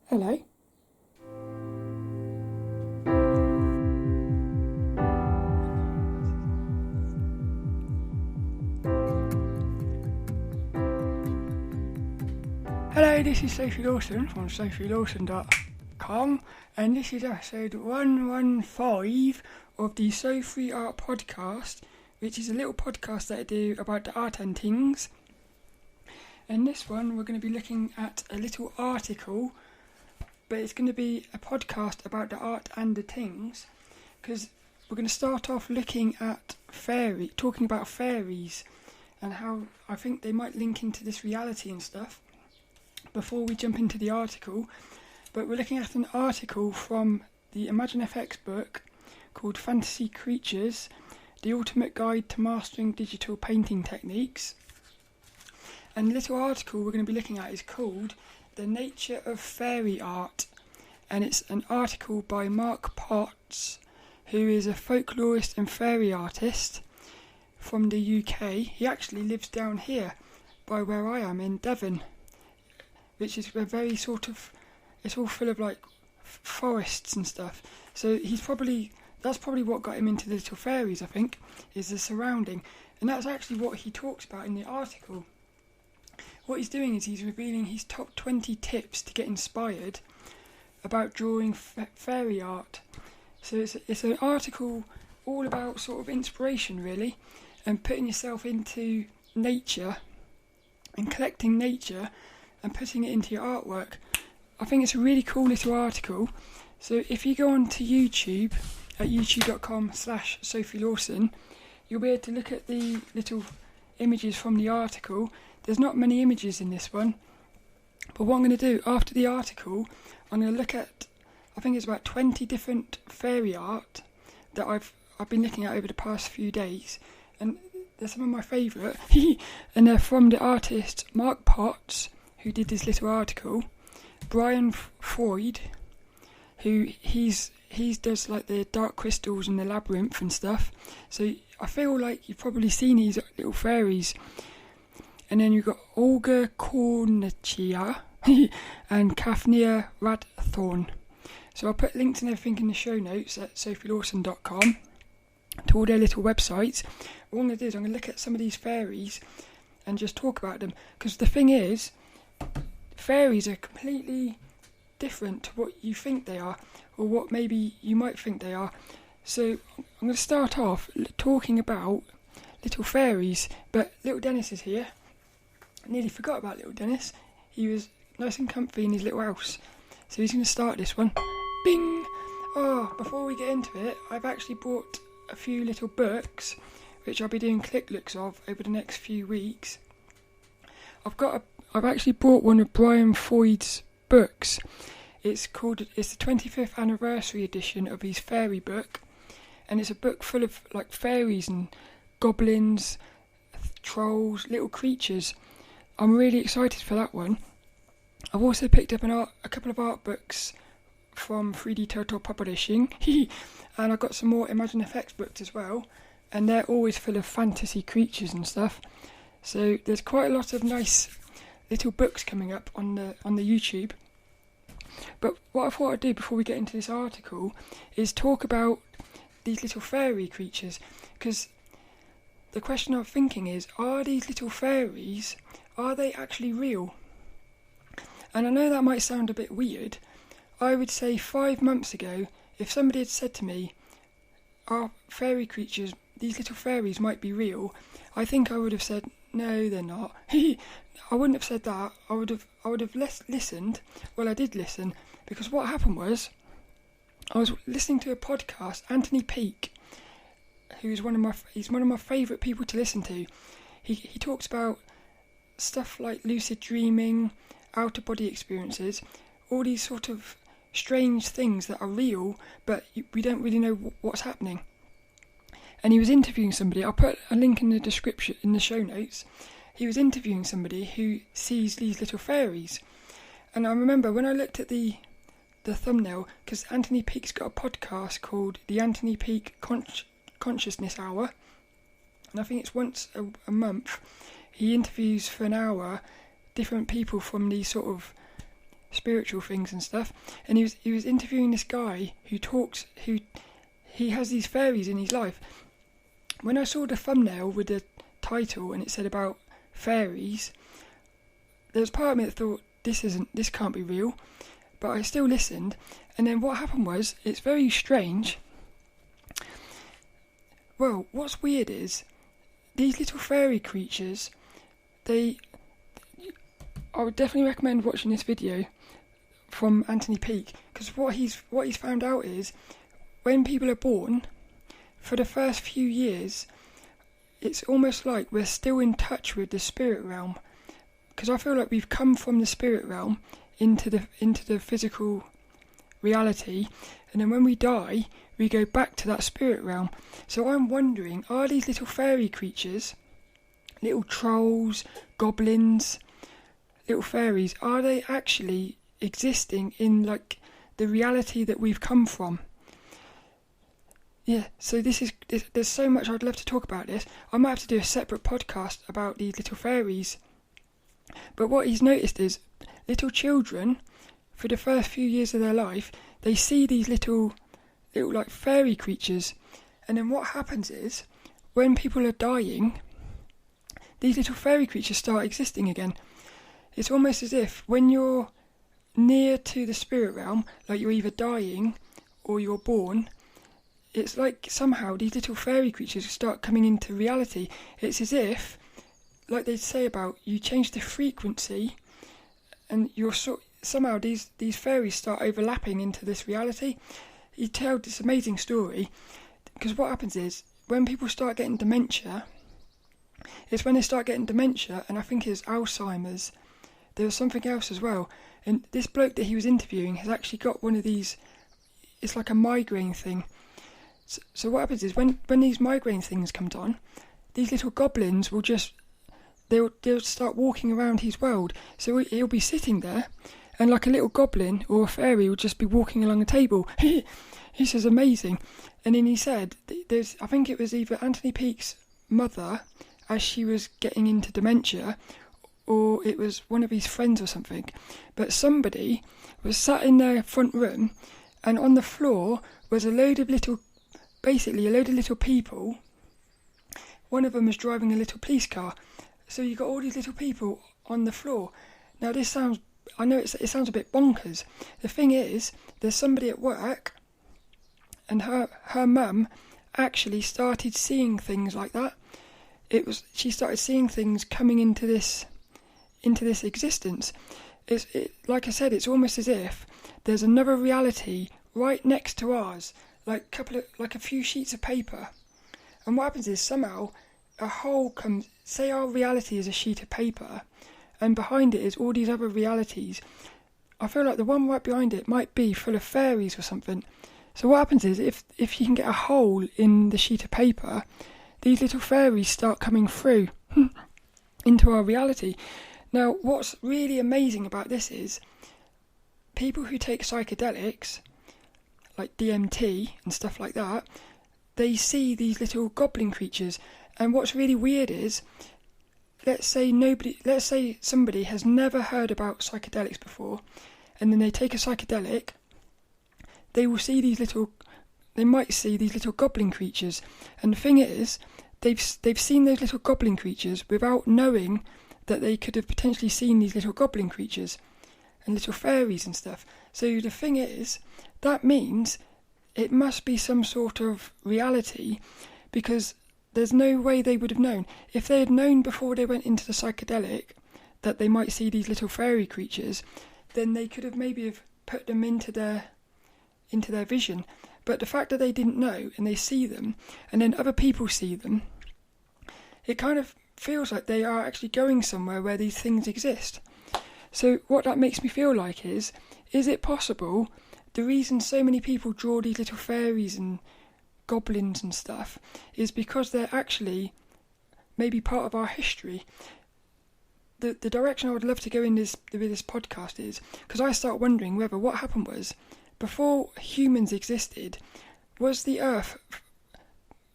Hello. Hello, this is Sophie Lawson from sophielawson.com, and this is episode 115 of the Fairies Art podcast, which is a little podcast that I do about the art and things. In this one, we're going to be looking at a little article, but it's going to be a podcast about the art and the things, because we're going to start off looking at talking about fairies, and how I think they might link into this reality and stuff, before we jump into the article. But we're looking at an article from the ImagineFX book called Fantasy Creatures, The Ultimate Guide to Mastering Digital Painting Techniques. And the little article we're going to be looking at is called The Nature of Faerie Art, and it's an article by Marc Potts, who is a folklorist and fairy artist from the UK. He actually lives down here by where I am in Devon, which is a very it's all full of like forests and stuff. So that's probably what got him into the little fairies, I think, is the surrounding. And that's actually what he talks about in the article. What he's doing is he's revealing his top 20 tips to get inspired about drawing fairy art. So it's an article all about sort of inspiration, really, and putting yourself into nature and collecting nature and putting it into your artwork. I think it's a really cool little article. So if you go on to YouTube at youtube.com/SophieLawson, you'll be able to look at the little images from the article. There's not many images in this one, but what I'm going to do after the article, I'm going to look at, I think it's about 20 different fairy art that I've been looking at over the past few days, and they're some of my favourite, and they're from the artist Marc Potts, who did this little article, Floyd, who he does like the dark crystals and the labyrinth and stuff. So I feel like you've probably seen these little fairies. And then you've got Olga Kornachia and Kathnia Radthorn. So I'll put links and everything in the show notes at sophielawson.com to all their little websites. What I'm going to do is I'm going to look at some of these fairies and just talk about them. Because the thing is, fairies are completely different to what you think they are, or what maybe you might think they are. So I'm going to start off talking about little fairies, but lilDENNiS is here. I nearly forgot about lilDENNiS. He was nice and comfy in his little house. So he's going to start this one. Bing! Oh, before we get into it, I've actually bought a few little books, which I'll be doing click looks of over the next few weeks. I've actually bought one of Brian Floyd's books. It's the 25th anniversary edition of his fairy book, and it's a book full of like fairies and goblins, trolls, little creatures. I'm really excited for that one. I've also picked up a couple of art books from 3D Turtle Publishing, and I've got some more ImagineFX books as well, and they're always full of fantasy creatures and stuff. So there's quite a lot of nice little books coming up on the YouTube. But what I thought I'd do before we get into this article is talk about these little fairy creatures, because the question I'm thinking is, are these little fairies, are they actually real? And I know that might sound a bit weird. I would say 5 months ago, if somebody had said to me, are fairy creatures, these little fairies might be real, I think I would have said, no, they're not. I wouldn't have said that. I would have listened. Well, I did listen, because what happened was, I was listening to a podcast. Anthony Peake, who's one of my favourite people to listen to. He talks about stuff like lucid dreaming, outer body experiences, all these sort of strange things that are real, but we don't really know what's happening. And he was interviewing somebody. I'll put a link in the description, in the show notes. He was interviewing somebody who sees these little fairies. And I remember when I looked at the thumbnail, because Anthony Peake's got a podcast called the Anthony Peake Consciousness Hour, and I think it's once a month. He interviews for an hour different people from these sort of spiritual things and stuff, and he was interviewing this guy who he has these fairies in his life. When I saw the thumbnail with the title and it said about fairies, there was part of me that thought, this can't be real, but I still listened. And then what happened was, it's very strange. Well, what's weird is these little fairy creatures, I would definitely recommend watching this video from Anthony Peake, because what he's found out is, when people are born, for the first few years, it's almost like we're still in touch with the spirit realm, because I feel like we've come from the spirit realm into the physical reality, and then when we die, we go back to that spirit realm. So I'm wondering, are these little fairy creatures, little trolls, goblins, little fairies, are they actually existing in like the reality that we've come from? Yeah, so there's so much I'd love to talk about this. I might have to do a separate podcast about these little fairies. But what he's noticed is, little children, for the first few years of their life, they see these little like fairy creatures, and then what happens is, when people are dying, these little fairy creatures start existing again. It's almost as if when you're near to the spirit realm, like you're either dying or you're born, it's like somehow these little fairy creatures start coming into reality. It's as if, like they say about, you change the frequency and somehow these fairies start overlapping into this reality. He told this amazing story, because what happens is, when people start getting dementia, and I think it's Alzheimer's, there was something else as well, and this bloke that he was interviewing has actually got one of these, it's like a migraine thing. So what happens is, when these migraine things come on, these little goblins will they'll start walking around his world. So he'll be sitting there, and like a little goblin or a fairy will just be walking along a table. He says, amazing. And then he said, I think it was either Anthony Peake's mother, as she was getting into dementia, or it was one of his friends or something, but somebody was sat in their front room, and on the floor was a load of little people. One of them was driving a little police car. So you got all these little people on the floor. Now it sounds a bit bonkers. The thing is, there's somebody at work, and her mum actually started seeing things like that. She started seeing things coming into this existence. Like I said, it's almost as if there's another reality right next to ours, like a few sheets of paper. And what happens is, somehow a hole comes. Say our reality is a sheet of paper, and behind it is all these other realities. I feel like the one right behind it might be full of fairies or something. So what happens is, if you can get a hole in the sheet of paper, these little fairies start coming through into our reality. Now, what's really amazing about this is, people who take psychedelics, like DMT and stuff like that, they see these little goblin creatures. And what's really weird is, let's say somebody has never heard about psychedelics before, and then they take a psychedelic, they might see these little goblin creatures. And the thing is, they've seen those little goblin creatures without knowing that they could have potentially seen these little goblin creatures and little fairies and stuff. So the thing is, that means it must be some sort of reality, because there's no way they would have known. If they had known before they went into the psychedelic that they might see these little fairy creatures, then they could have maybe put them into their vision. But the fact that they didn't know, and they see them, and then other people see them, it kind of feels like they are actually going somewhere where these things exist. So what that makes me feel like is it possible the reason so many people draw these little fairies and goblins and stuff is because they're actually maybe part of our history? The direction I would love to go in with this podcast is, because I start wondering whether what happened was, before humans existed, was the earth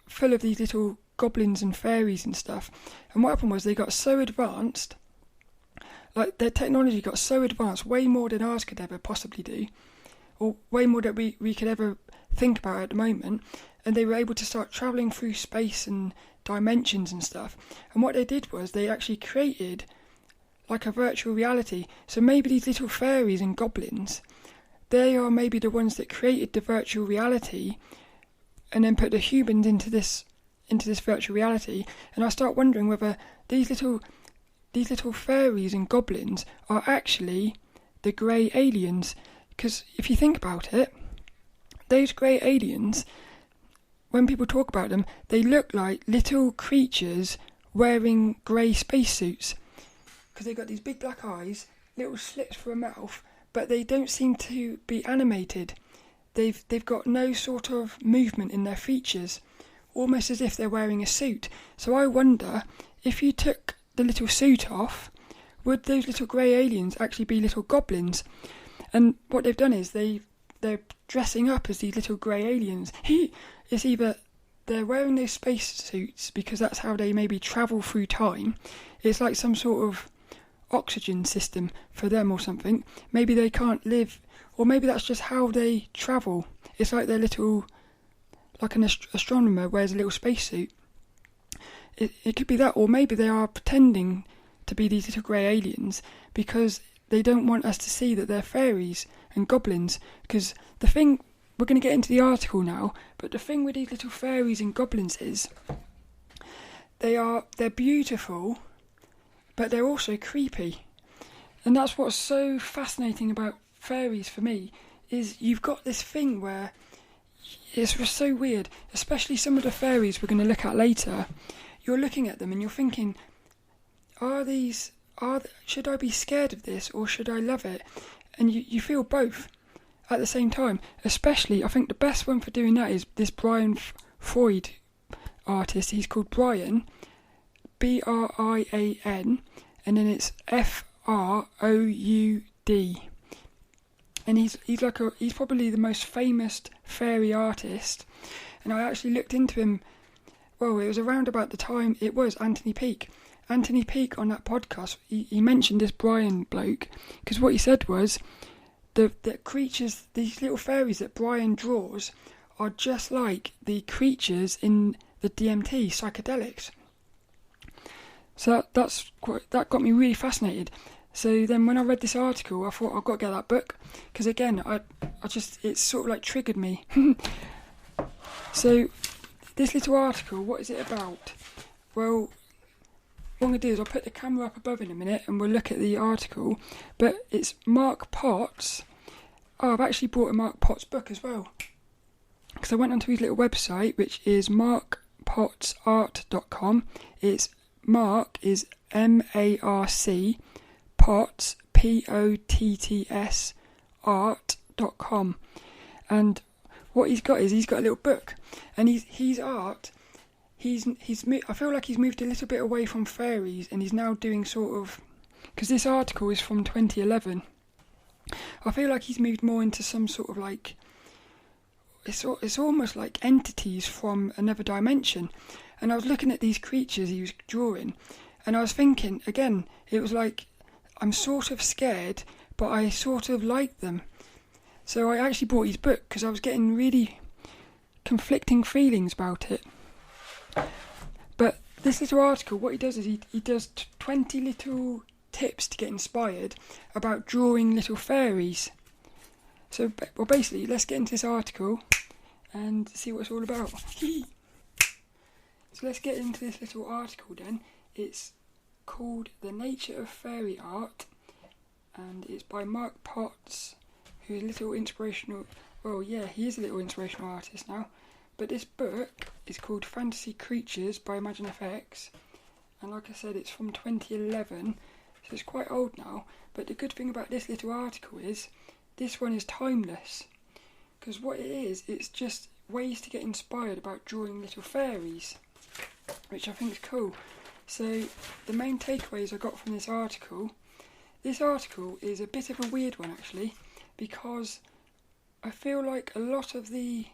full of these little goblins and fairies and stuff? And what happened was, they got so advanced, Like, their technology got so advanced, way more than ours could ever possibly do, or way more than we could ever think about at the moment. And they were able to start travelling through space and dimensions and stuff. And what they did was they actually created like a virtual reality. So maybe these little fairies and goblins, they are maybe the ones that created the virtual reality and then put the humans into this virtual reality. And I start wondering whether these little fairies and goblins are actually the grey aliens. Because if you think about it, those grey aliens, when people talk about them, they look like little creatures wearing grey spacesuits. Because they've got these big black eyes, little slits for a mouth, but they don't seem to be animated. They've got no sort of movement in their features, almost as if they're wearing a suit. So I wonder, if you took the little suit off, would those little grey aliens actually be little goblins? And what they've done is they're dressing up as these little grey aliens. It's either they're wearing those space suits because that's how they maybe travel through time. It's like some sort of oxygen system for them or something. Maybe they can't live, or maybe that's just how they travel. It's like they're little, like an astronomer wears a little spacesuit. It could be that, or maybe they are pretending to be these little grey aliens because they don't want us to see that they're fairies and goblins. Because the thing, we're going to get into the article now, but the thing with these little fairies and goblins is they're beautiful, but they're also creepy. And that's what's so fascinating about fairies for me, is you've got this thing where it's just so weird, especially some of the fairies we're going to look at later. You're looking at them and you're thinking, should I be scared of this or should I love it? And you feel both at the same time. Especially, I think the best one for doing that is this Froud artist. He's called Brian, Brian, and then it's Froud. And he's probably the most famous fairy artist. And I actually looked into him. Well, it was around about the time it was Anthony Peake. Anthony Peake on that podcast, he mentioned this Brian bloke, because what he said was the creatures, these little fairies that Brian draws, are just like the creatures in the DMT, Psychedelics. So that got me really fascinated. So then when I read this article, I thought I've got to get that book, because again, it sort of like triggered me. So this little article, what is it about? Well, what I'm going to do is I'll put the camera up above in a minute and we'll look at the article. But it's Marc Potts. Oh, I've actually bought a Marc Potts book as well, because I went onto his little website, which is marcpottsart.com. It's Marc is M-A-R-C, Potts, P-O-T-T-S, art.com. And what he's got is he's got a little book, and he's art. I feel like he's moved a little bit away from fairies, and he's now doing sort of, because this article is from 2011. I feel like he's moved more into some sort of like, it's almost like entities from another dimension. And I was looking at these creatures he was drawing, and I was thinking, again, it was like, I'm sort of scared, but I sort of like them. So I actually bought his book because I was getting really conflicting feelings about it. But this little article, what he does is he does 20 little tips to get inspired about drawing little fairies. So, well, basically, let's get into this article and see what it's all about. So let's get into this little article then. It's called The Nature of Faerie Art, and it's by Marc Potts, who's a little inspirational, well, yeah, he is a little inspirational artist now. But this book is called Fantasy Creatures by ImagineFX, and like I said, it's from 2011, so it's quite old now. But the good thing about this little article is this one is timeless, because what it is, it's just ways to get inspired about drawing little fairies, which I think is cool. So the main takeaways I got from this article is a bit of a weird one actually, because I feel like a lot of the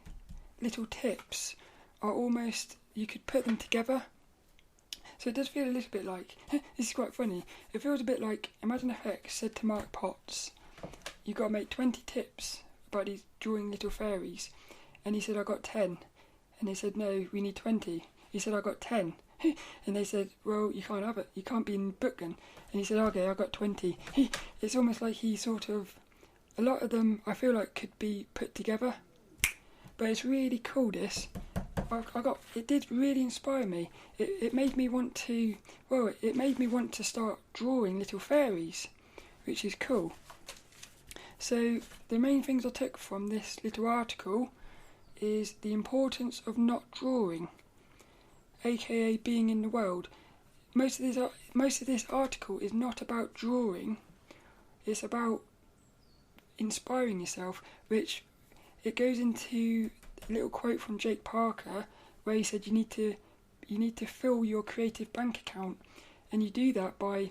little tips are almost, you could put them together. So it does feel a little bit like, this is quite funny, it feels a bit like ImagineFX said to Marc Potts, you've got to make 20 tips about these drawing little fairies. And he said, I got 10. And they said, no, we need 20. He said, I got 10. And they said, well, you can't have it. You can't be in the book then. And he said, okay, I got 20. It's almost like he sort of, a lot of them I feel like could be put together. But it's really cool, this. It did really inspire me. It made me want to, it made me want to start drawing little fairies, which is cool. So the main things I took from this little article is the importance of not drawing, aka being in the world. Most of this article is not about drawing, it's about inspiring yourself, which it goes into a little quote from Jake Parker where he said you need to fill your creative bank account, and you do that by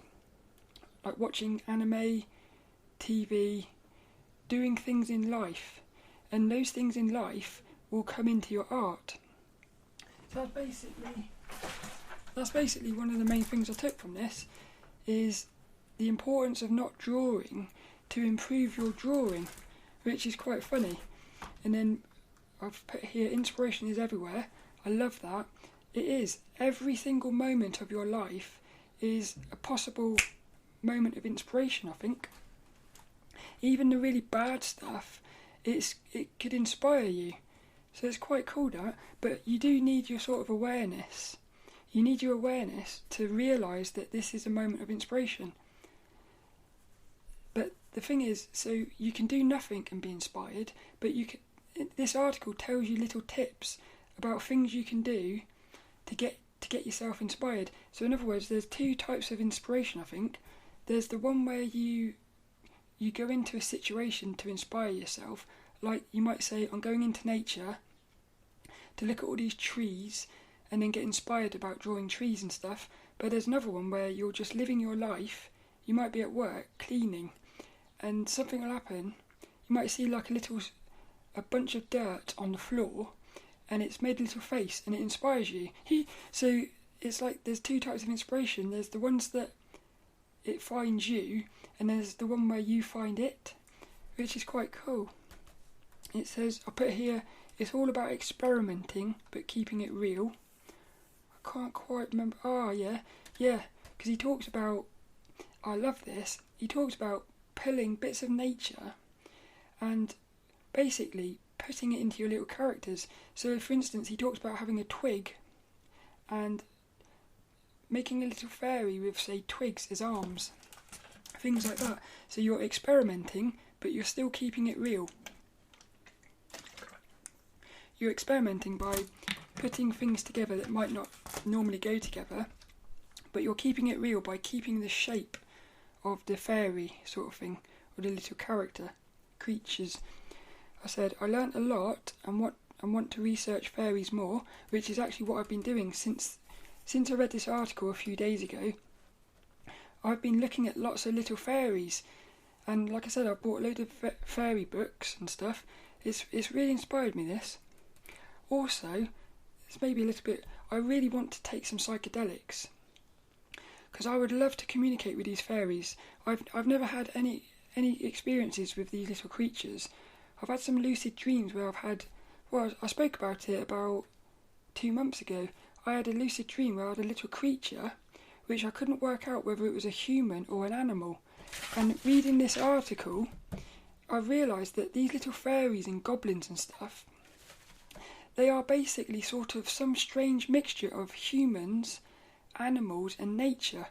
like watching anime, TV, doing things in life, and those things in life will come into your art. So that's basically one of the main things I took from this, is the importance of not drawing to improve your drawing, which is quite funny. And then I've put here, inspiration is everywhere. I love that. It is. Every single moment of your life is a possible moment of inspiration, I think. Even the really bad stuff, it could inspire you. So it's quite cool, that. But you do need your sort of awareness. You need your awareness to realise that this is a moment of inspiration. But the thing is, so you can do nothing and be inspired, but this article tells you little tips about things you can do to get yourself inspired. So in other words, there's two types of inspiration, I think. There's the one where you go into a situation to inspire yourself, like you might say, I'm going into nature to look at all these trees and then get inspired about drawing trees and stuff. But there's another one where you're just living your life. You might be at work cleaning and something will happen. You might see like a bunch of dirt on the floor and it's made a little face and it inspires you. So it's like there's two types of inspiration. There's the ones that it finds you, and there's the one where you find it, which is quite cool. It says, I put here, it's all about experimenting but keeping it real. I can't quite remember. Yeah, because he talks about, I love this, he talks about pulling bits of nature and basically putting it into your little characters. So for instance, he talks about having a twig and making a little fairy with, say, twigs as arms, things like that. So you're experimenting, but you're still keeping it real. You're experimenting by putting things together that might not normally go together, but you're keeping it real by keeping the shape of the fairy sort of thing, or the little creatures. I said, I learnt a lot and want to research fairies more, which is actually what I've been doing since I read this article a few days ago. I've been looking at lots of little fairies, and like I said, I've bought a load of fairy books and stuff. It's really inspired me, this. Also, it's maybe a little bit, I really want to take some psychedelics, because I would love to communicate with these fairies. I've never had any experiences with these little creatures. I've had some lucid dreams where I spoke about it about 2 months ago. I had a lucid dream where I had a little creature which I couldn't work out whether it was a human or an animal. And reading this article, I realised that these little fairies and goblins and stuff, they are basically sort of some strange mixture of humans, animals and nature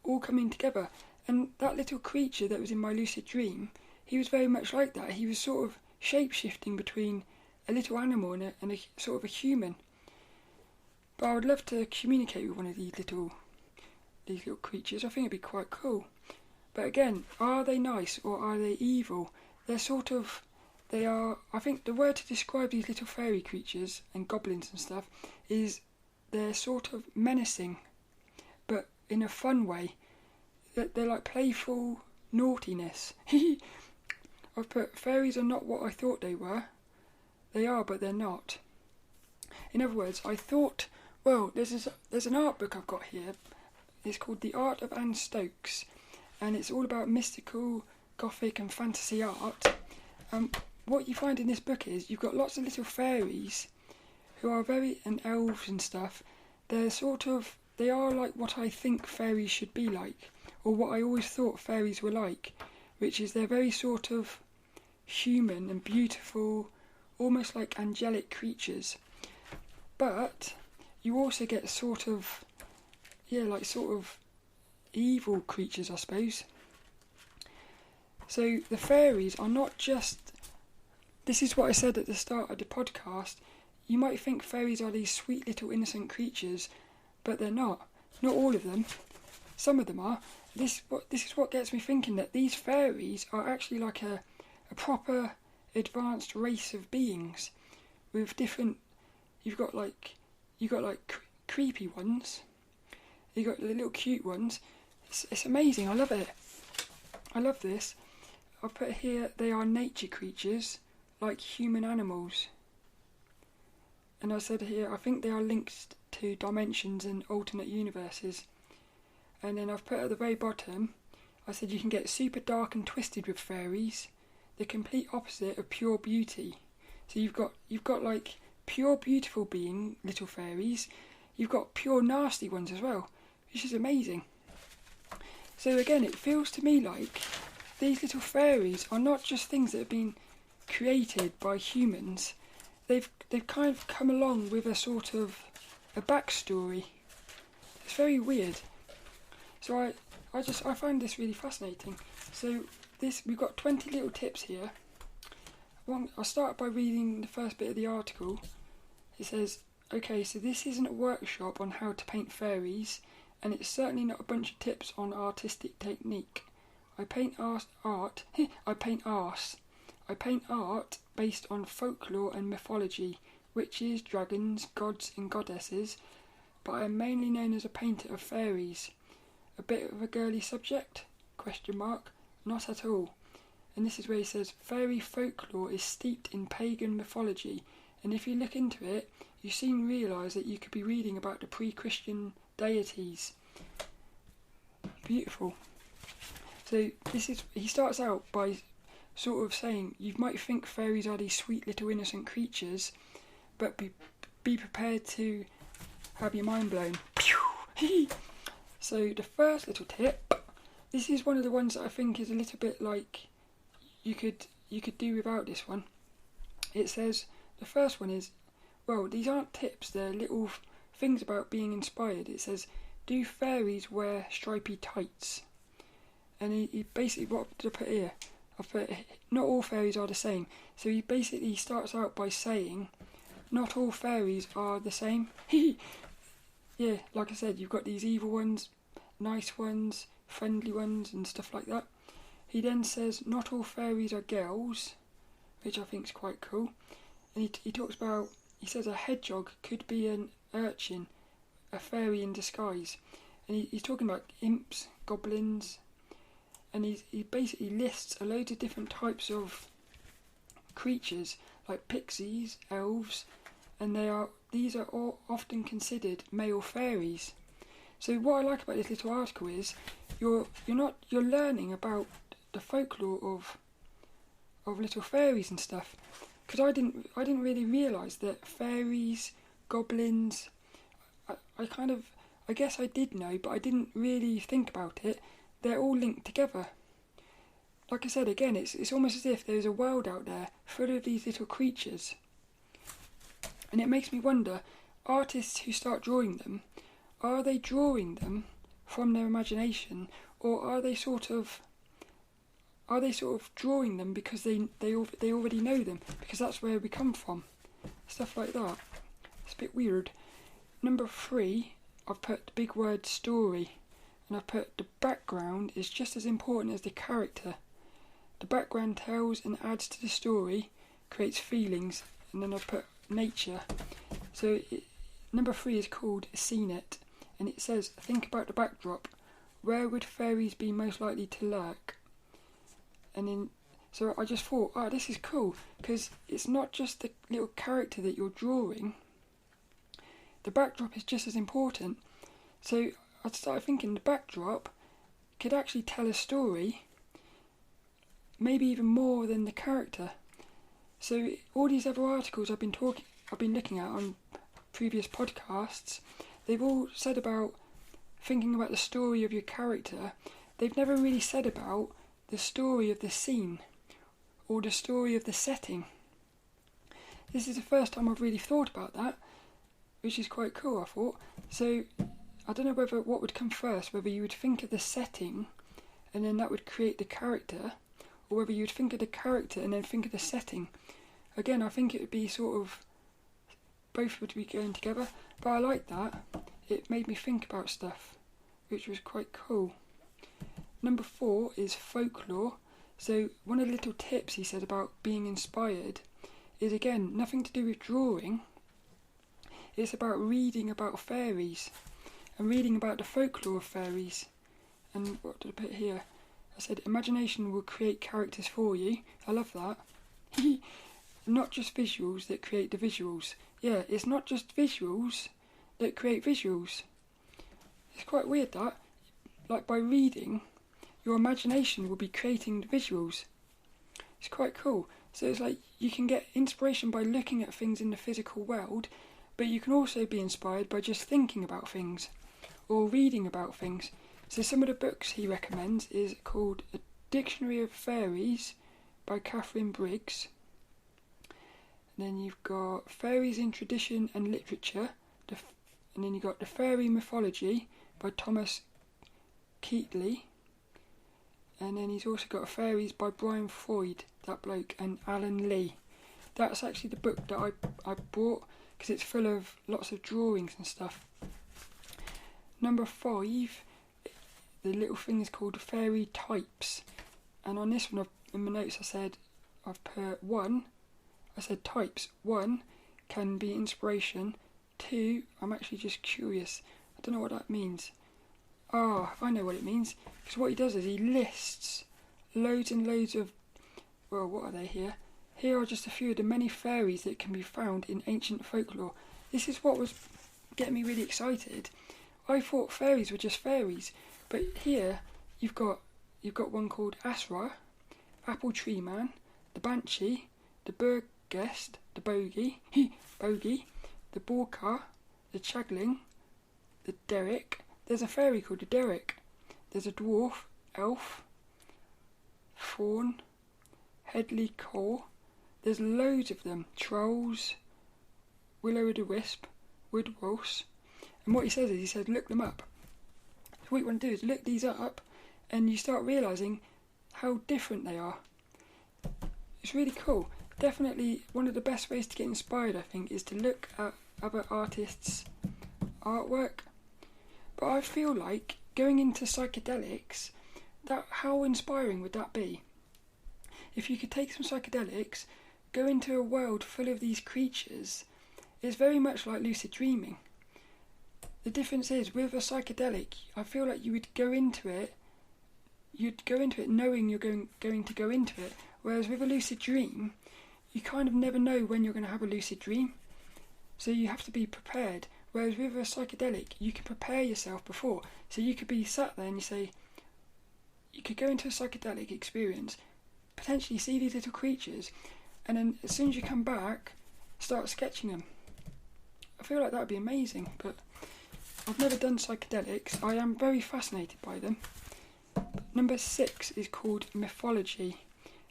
all coming together. And that little creature that was in my lucid dream, he was very much like that. He was sort of shape-shifting between a little animal and a sort of a human. But I would love to communicate with one of these little creatures. I think it'd be quite cool. But again, are they nice or are they evil? I think the word to describe these little fairy creatures and goblins and stuff is they're sort of menacing, but in a fun way. They're like playful naughtiness. I've put, fairies are not what I thought they were. They are, but they're not. In other words, I thought Well, there's an art book I've got here. It's called The Art of Anne Stokes, and it's all about mystical, gothic and fantasy art. What you find in this book is you've got lots of little fairies who are and elves and stuff. They are like what I think fairies should be like, or what I always thought fairies were like, which is they're very sort of human and beautiful, almost like angelic creatures. But you also get sort of evil creatures, I suppose. So the fairies are not just... This is what I said at the start of the podcast. You might think fairies are these sweet little innocent creatures, but they're not. Not all of them. Some of them are. This is what gets me thinking that these fairies are actually like a proper advanced race of beings with different... You've got creepy ones. You got the little cute ones. It's amazing. I love it. I love this. I put here they are nature creatures, like human animals. And I said here I think they are linked to dimensions and alternate universes. And then I've put at the very bottom, I said you can get super dark and twisted with fairies, the complete opposite of pure beauty. So you've got like pure beautiful being little fairies. You've got pure nasty ones as well, which is amazing. So again, it feels to me like these little fairies are not just things that have been created by humans. They've kind of come along with a sort of a backstory. It's very weird. So I find this really fascinating. So we've got 20 little tips here. I'll start by reading the first bit of the article. It says, okay, so this isn't a workshop on how to paint fairies, and it's certainly not a bunch of tips on artistic technique. I paint art. I paint arse. I paint art based on folklore and mythology, witches, dragons, gods and goddesses, but I am mainly known as a painter of fairies. A bit of a girly subject? ? Not at all. And this is where he says, fairy folklore is steeped in pagan mythology, and if you look into it, you soon realise that you could be reading about the pre-Christian deities. Beautiful. So he starts out by sort of saying, you might think fairies are these sweet little innocent creatures, but be prepared to have your mind blown. So the first little tip, this is one of the ones that I think is a little bit like you could do without this one. It says, the first one is, well, these aren't tips, they're little things about being inspired. It says, do fairies wear stripy tights? And he basically, what did I put here? I put, not all fairies are the same. So he basically starts out by saying, not all fairies are the same. Yeah, like I said, you've got these evil ones, nice ones, friendly ones and stuff like that. He then says, not all fairies are girls, which I think is quite cool. And he talks about, he says a hedgehog could be an urchin, a fairy in disguise. And he's talking about imps, goblins, and he basically lists a load of different types of creatures, like pixies, elves, and these are all often considered male fairies. So what I like about this little article is you're learning about the folklore of little fairies and stuff. Because I didn't really realise that fairies, goblins, I guess I did know, but I didn't really think about it. They're all linked together. Like I said again, it's almost as if there's a world out there full of these little creatures. And it makes me wonder, artists who start drawing them, are they drawing them from their imagination, or are they sort of drawing them because they already know them, because that's where we come from? Stuff like that. It's a bit weird. Number 3, I've put the big word story, and I've put the background is just as important as the character. The background tells and adds to the story, creates feelings, and then I've put nature. So number 3 is called Scene It, and it says, think about the backdrop. Where would fairies be most likely to lurk? So I just thought, this is cool, because it's not just the little character that you're drawing, the backdrop is just as important. So I started thinking the backdrop could actually tell a story, maybe even more than the character. So all these other articles I've been looking at on previous podcasts, they've all said about thinking about the story of your character. They've never really said about the story of the scene or the story of the setting. This is the first time I've really thought about that, which is quite cool, I thought. So I don't know what would come first, whether you would think of the setting and then that would create the character, or whether you would think of the character and then think of the setting. Again, I think it would be sort of, both would be going together, but I like that. It made me think about stuff, which was quite cool. Number 4 is folklore. So one of the little tips he said about being inspired is, again, nothing to do with drawing. It's about reading about fairies and reading about the folklore of fairies. And what did I put here? I said imagination will create characters for you. I love that. Not just visuals that create the visuals. Yeah, it's not just visuals that create visuals. It's quite weird that. Like, by reading, your imagination will be creating the visuals. It's quite cool. So it's like you can get inspiration by looking at things in the physical world, but you can also be inspired by just thinking about things or reading about things. So some of the books he recommends is called A Dictionary of Fairies by Catherine Briggs. And then you've got Fairies in Tradition and Literature, and then you've got The Fairy Mythology by Thomas Keatley. And then he's also got Fairies by Brian Floyd, that bloke, and Alan Lee. That's actually the book that I bought because it's full of lots of drawings and stuff. Number 5, the little thing is called Fairy Types. And on this one, in my notes, I've put 1. I said types. 1 can be inspiration. 2, I'm actually just curious. I don't know what that means. I know what it means. Because what he does is he lists loads and loads of, well, what are they here? Here are just a few of the many fairies that can be found in ancient folklore. This is what was getting me really excited. I thought fairies were just fairies, but here you've got one called Asra, Apple Tree Man, the Banshee, the Burgest, the Bogey, the Borka, the Chagling, the Derrick. There's a fairy called the Derrick. There's a dwarf, elf, fawn, Headley Core. There's loads of them. Trolls, Will-o'-the-Wisp, Woodwulfs. And what he says look them up. So what you want to do is look these up and you start realising how different they are. It's really cool. Definitely one of the best ways to get inspired, I think, is to look at other artists' artwork. But I feel like going into psychedelics, how inspiring would that be? If you could take some psychedelics, go into a world full of these creatures, it's very much like lucid dreaming. The difference is, with a psychedelic, I feel like you'd go into it knowing you're going to go into it, whereas with a lucid dream, you kind of never know when you're going to have a lucid dream, so you have to be prepared. Whereas with a psychedelic, you can prepare yourself before. So you could be sat there and you could go into a psychedelic experience, potentially see these little creatures, and then as soon as you come back, start sketching them. I feel like that would be amazing, but I've never done psychedelics. I am very fascinated by them. Number 6 is called Mythology.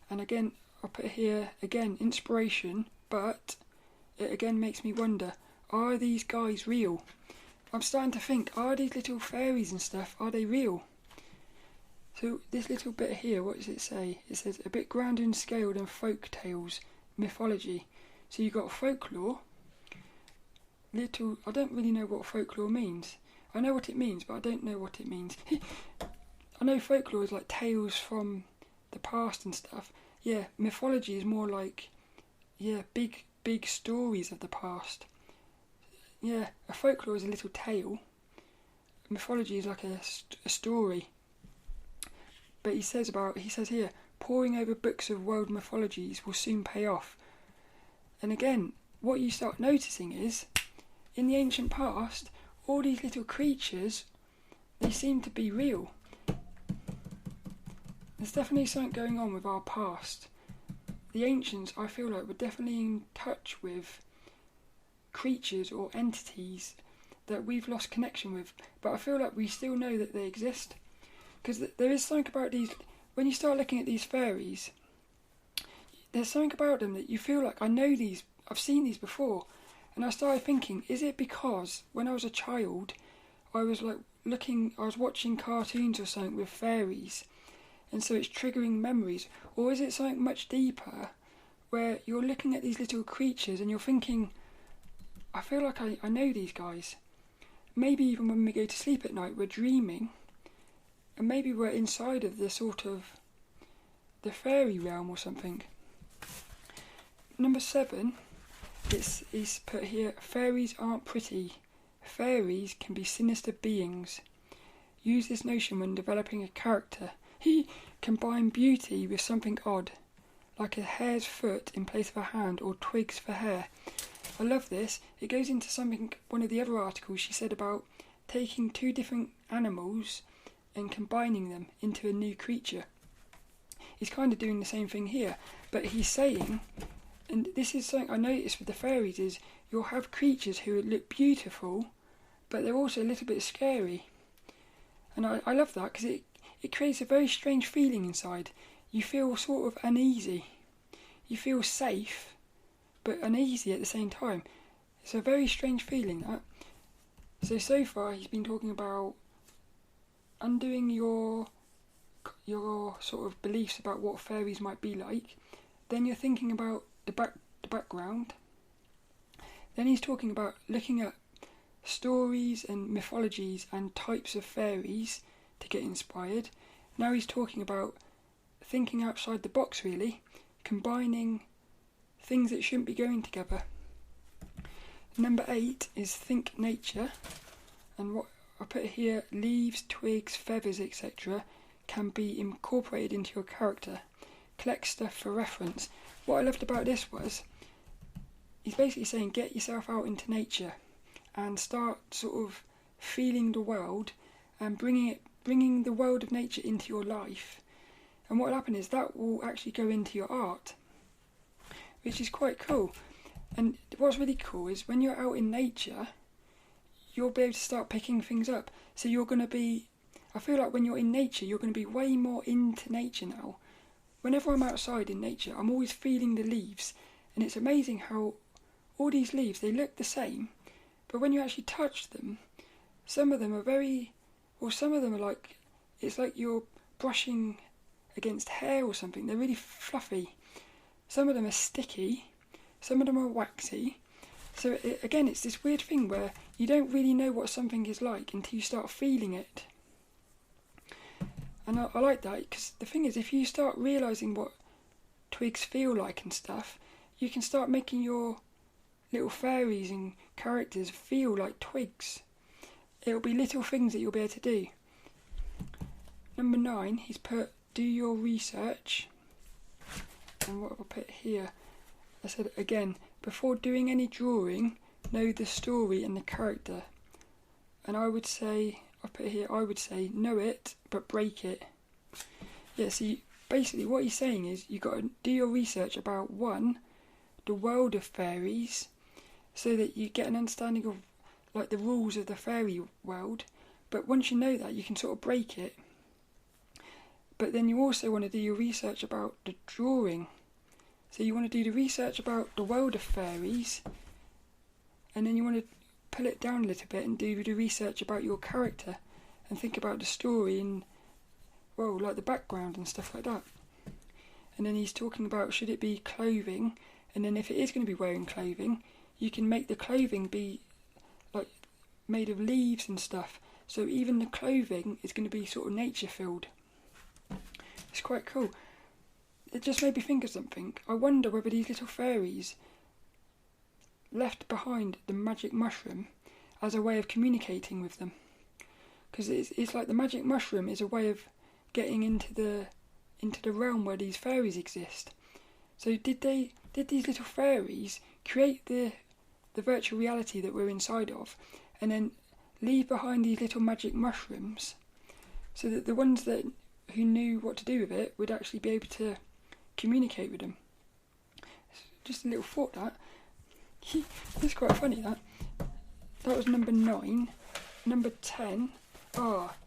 And again, I'll put here, again, inspiration, but it again makes me wonder, are these guys real? I'm starting to think, are these little fairies and stuff, are they real? So this little bit here, what does it say? It says, a bit grander in scale than folk tales, mythology. So you've got folklore. I don't really know what folklore means. I know what it means, but I don't know what it means. I know folklore is like tales from the past and stuff. Yeah, mythology is more like, big stories of the past. Yeah, a folklore is a little tale. Mythology is like a story. But he says here, poring over books of world mythologies will soon pay off. And again, what you start noticing is, in the ancient past, all these little creatures, they seem to be real. There's definitely something going on with our past. The ancients, I feel like, were definitely in touch with creatures or entities that we've lost connection with, but I feel like we still know that they exist. Because there is something about these, when you start looking at these fairies, there's something about them that you feel like, I know these, I've seen these before. And I started thinking, is it because when I was a child, I was watching cartoons or something with fairies, and so it's triggering memories? Or is it something much deeper, where you're looking at these little creatures and you're thinking, I feel like I know these guys. Maybe even when we go to sleep at night, we're dreaming, and maybe we're inside of the sort of the fairy realm or something. Number 7, it's put here, fairies aren't pretty. Fairies can be sinister beings. Use this notion when developing a character. Combine beauty with something odd, like a hare's foot in place of a hand, or twigs for hair. I love this. It goes into something, one of the other articles she said about taking 2 different animals and combining them into a new creature. He's kind of doing the same thing here, but he's saying, and this is something I noticed with the fairies, is you'll have creatures who look beautiful, but they're also a little bit scary. And I love that, because it creates a very strange feeling inside. You feel sort of uneasy. You feel safe, but uneasy at the same time. It's a very strange feeling, that. So far he's been talking about undoing your sort of beliefs about what fairies might be like. Then you're thinking about the background. Then he's talking about looking at stories and mythologies and types of fairies to get inspired. Now he's talking about thinking outside the box, really, combining things that shouldn't be going together. Number 8 is think nature, and what I put here, leaves, twigs, feathers, etc. can be incorporated into your character. Collect stuff for reference. What I loved about this was, he's basically saying get yourself out into nature and start sort of feeling the world and bringing the world of nature into your life. And what will happen is that will actually go into your art, which is quite cool. And what's really cool is when you're out in nature, you'll be able to start picking things up. So you're going to be, I feel like when you're in nature, you're going to be way more into nature now. Whenever I'm outside in nature, I'm always feeling the leaves. And it's amazing how all these leaves, they look the same, but when you actually touch them, some of them are like, it's like you're brushing against hair or something. They're really fluffy. Some of them are sticky, some of them are waxy. So again, it's this weird thing where you don't really know what something is like until you start feeling it. And I like that, because the thing is, if you start realising what twigs feel like and stuff, you can start making your little fairies and characters feel like twigs. It'll be little things that you'll be able to do. Number 9, he's put, do your research. And what have I put here? I said, again, before doing any drawing, know the story and the character. And I would say, know it, but break it. Yeah, see, basically what he's saying is, you've got to do your research about, 1, the world of fairies, so that you get an understanding of like the rules of the fairy world. But once you know that, you can sort of break it. But then you also want to do your research about the drawing. So you want to do the research about the world of fairies, and then you want to pull it down a little bit and do the research about your character and think about the story and, well, like the background and stuff like that. And then he's talking about, should it be clothing? And then if it is going to be wearing clothing, you can make the clothing be like made of leaves and stuff. So even the clothing is going to be sort of nature filled. It's quite cool. It just made me think of something. I wonder whether these little fairies left behind the magic mushroom as a way of communicating with them. Because it's like the magic mushroom is a way of getting into the realm where these fairies exist. So did these little fairies create the the virtual reality that we're inside of, and then leave behind these little magic mushrooms, so that the ones who knew what to do with it would actually be able to communicate with them. Just a little thought that. It's quite funny that. That was number 9. Number 10.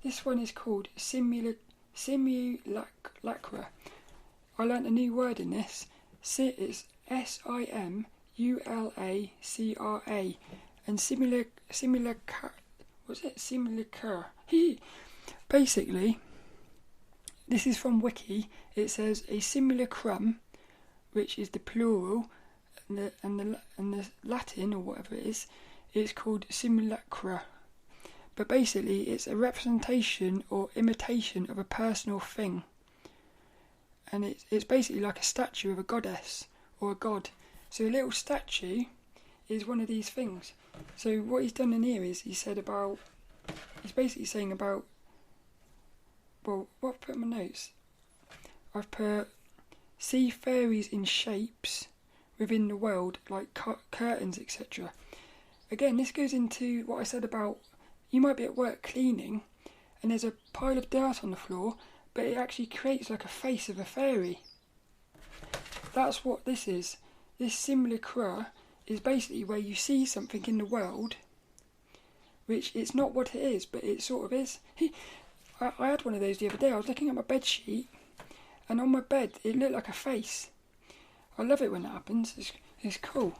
This one is called Simulacra. I learnt a new word in this. It's Simulacra. And Simulacra. What's it? Simulacra. Basically, this is from Wiki. It says a simulacrum, which is the plural, and the Latin or whatever it is called simulacra. But basically, it's a representation or imitation of a person or thing, and it's basically like a statue of a goddess or a god. So a little statue is one of these things. So what he's done in here is he's basically saying about. Well, what I've put in my notes, I've put see fairies in shapes within the world, like curtains, etc. Again, this goes into what I said about you might be at work cleaning and there's a pile of dirt on the floor, but it actually creates like a face of a fairy. That's what this is. This simulacra is basically where you see something in the world, which it's not what it is, but it sort of is. I had one of those the other day. I was looking at my bed sheet, and on my bed it looked like a face. I love it when that happens. It's cool.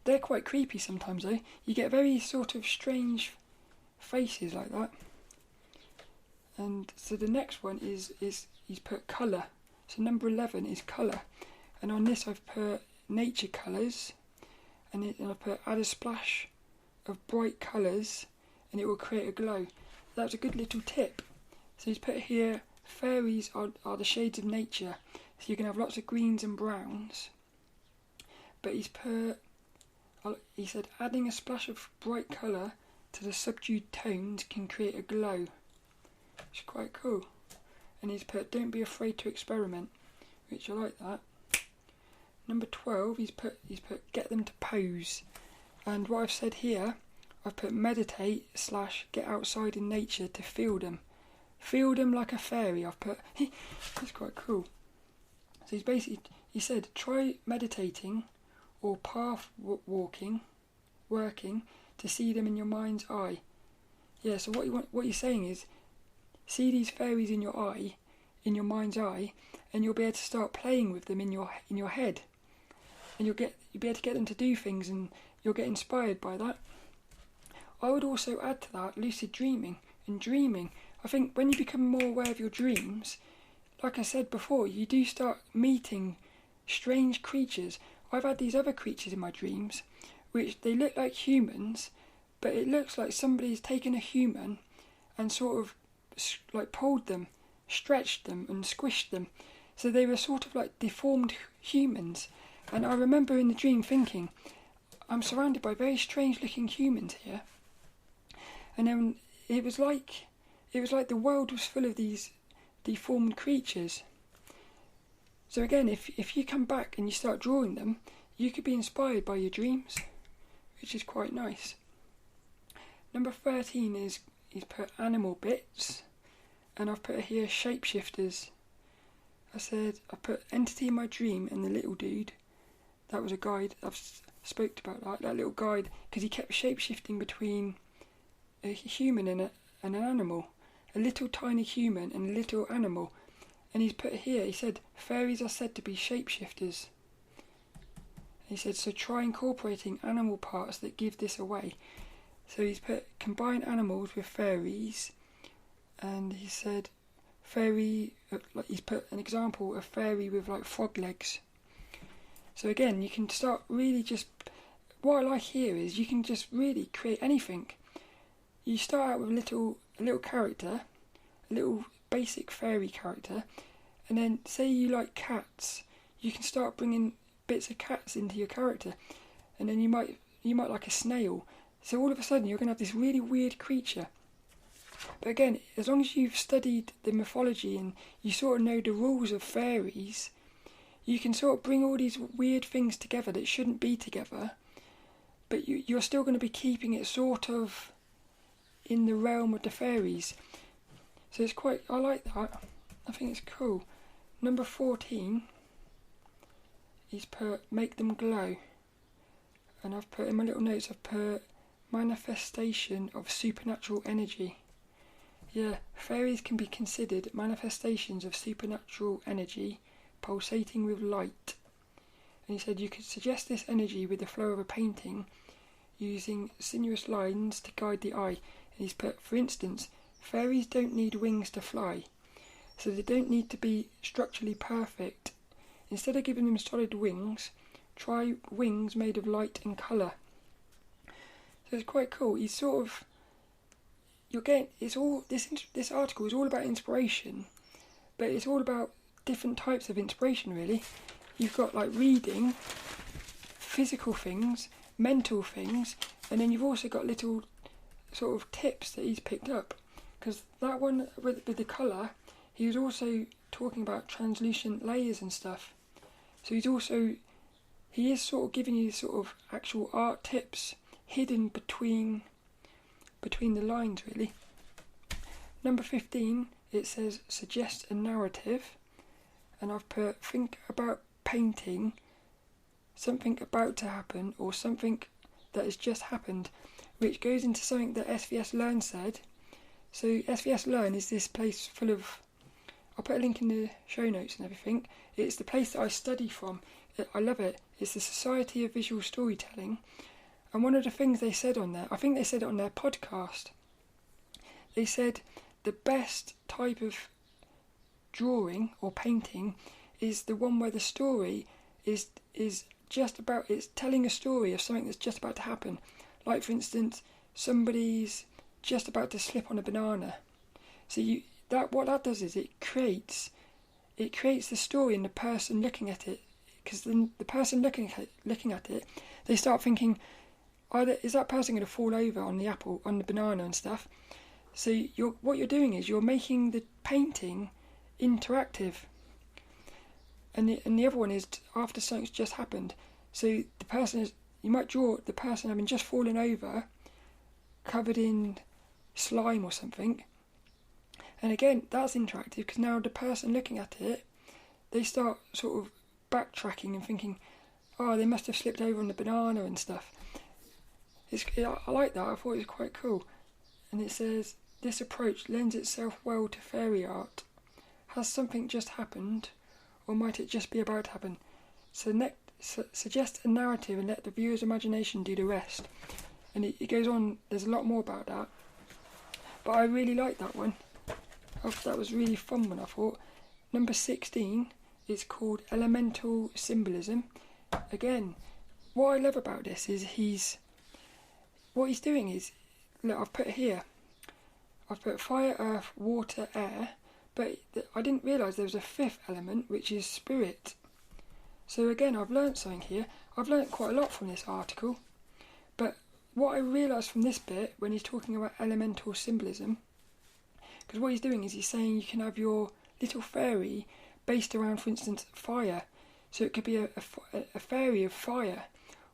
They're quite creepy sometimes though. You get very sort of strange faces like that. And so the next one is he's put colour. So number 11 is colour, and on this I've put nature colours, and I've put add a splash of bright colours, and it will create a glow. That's a good little tip. So he's put here, fairies are the shades of nature, so you can have lots of greens and browns. But he said adding a splash of bright colour to the subdued tones can create a glow. It's quite cool. And he's put don't be afraid to experiment, which I like that. Number 12, he's put get them to pose. And what I've said here, I've put meditate / get outside in nature to feel them. Feel them like a fairy. I've put, that's quite cool. So he said try meditating or path working to see them in your mind's eye. Yeah, so what you're saying is see these fairies in your mind's eye, and you'll be able to start playing with them in your head. And you'll be able to get them to do things, and you'll get inspired by that. I would also add to that lucid dreaming and dreaming. I think when you become more aware of your dreams, like I said before, you do start meeting strange creatures. I've had these other creatures in my dreams, which they look like humans, but it looks like somebody's taken a human and sort of like pulled them, stretched them and squished them. So they were sort of like deformed humans. And I remember in the dream thinking, I'm surrounded by very strange looking humans here. And then it was like the world was full of these deformed creatures. So again, if you come back and you start drawing them, you could be inspired by your dreams, which is quite nice. Number 13 is he's put animal bits, and I've put here shapeshifters. I put entity in my dream and the little dude. That was a guide. I've spoke about that little guide, because he kept shapeshifting between a human and an animal, a little tiny human and a little animal. And he's put here, he said fairies are said to be shapeshifters. He said so try incorporating animal parts that give this away. So he's put combine animals with fairies, and he said fairy, like he's put an example of fairy with like frog legs. So again, you can start really just, what I like here is you can just really create anything. You start out with a little character, a little basic fairy character, and then say you like cats, you can start bringing bits of cats into your character, and then you might like a snail. So all of a sudden you're going to have this really weird creature. But again, as long as you've studied the mythology and you sort of know the rules of fairies, you can sort of bring all these weird things together that shouldn't be together, but you're still going to be keeping it sort of in the realm of the fairies. So it's quite, I like that. I think it's cool. Number 14 is put make them glow. And I've put in my little notes, I've put manifestation of supernatural energy. Yeah, fairies can be considered manifestations of supernatural energy pulsating with light. And he said you could suggest this energy with the flow of a painting using sinuous lines to guide the eye. And he's put, for instance, fairies don't need wings to fly, so they don't need to be structurally perfect. Instead of giving them solid wings, try wings made of light and colour. So it's quite cool. He's sort of, you're getting, it's all, this article is all about inspiration, but it's all about different types of inspiration really. You've got like reading, physical things, mental things, and then you've also got little sort of tips that he's picked up. Because that one with the colour, he was also talking about translucent layers and stuff. So he is sort of giving you sort of actual art tips hidden between the lines really. Number 15, it says suggest a narrative, and I've put think about painting something about to happen or something that has just happened, which goes into something that SVS Learn said. So SVS Learn is this place full of, I'll put a link in the show notes and everything. It's the place that I study from. I love it. It's the Society of Visual Storytelling. And one of the things they said on there, I think they said it on their podcast, they said the best type of drawing or painting is the one where the story is just about, it's telling a story of something that's just about to happen. Like for instance, somebody's just about to slip on a banana. So what that does is it creates the story in the person looking at it, because then the person looking at it, they start thinking, is that person going to fall over on the banana and stuff? So what you're doing is you're making the painting interactive. And the other one is after something's just happened. So you might draw the person having just fallen over, covered in slime or something. And again, that's interactive because now the person looking at it, they start sort of backtracking and thinking, oh, they must have slipped over on the banana and stuff. I like that. I thought it was quite cool. And it says, this approach lends itself well to fairy art. Has something just happened, or might it just be about to happen? Suggest a narrative and let the viewer's imagination do the rest. And it goes on, there's a lot more about that. But I really like that one. That was really fun one, I thought. Number 16 is called Elemental Symbolism. Again, what I love about this is what he's doing is, look, I've put fire, earth, water, air, but I didn't realise there was a fifth element, which is spirit. So again, I've learnt something here. I've learnt quite a lot from this article, but what I realised from this bit, when he's talking about elemental symbolism, because what he's doing is he's saying you can have your little fairy based around, for instance, fire. So it could be a fairy of fire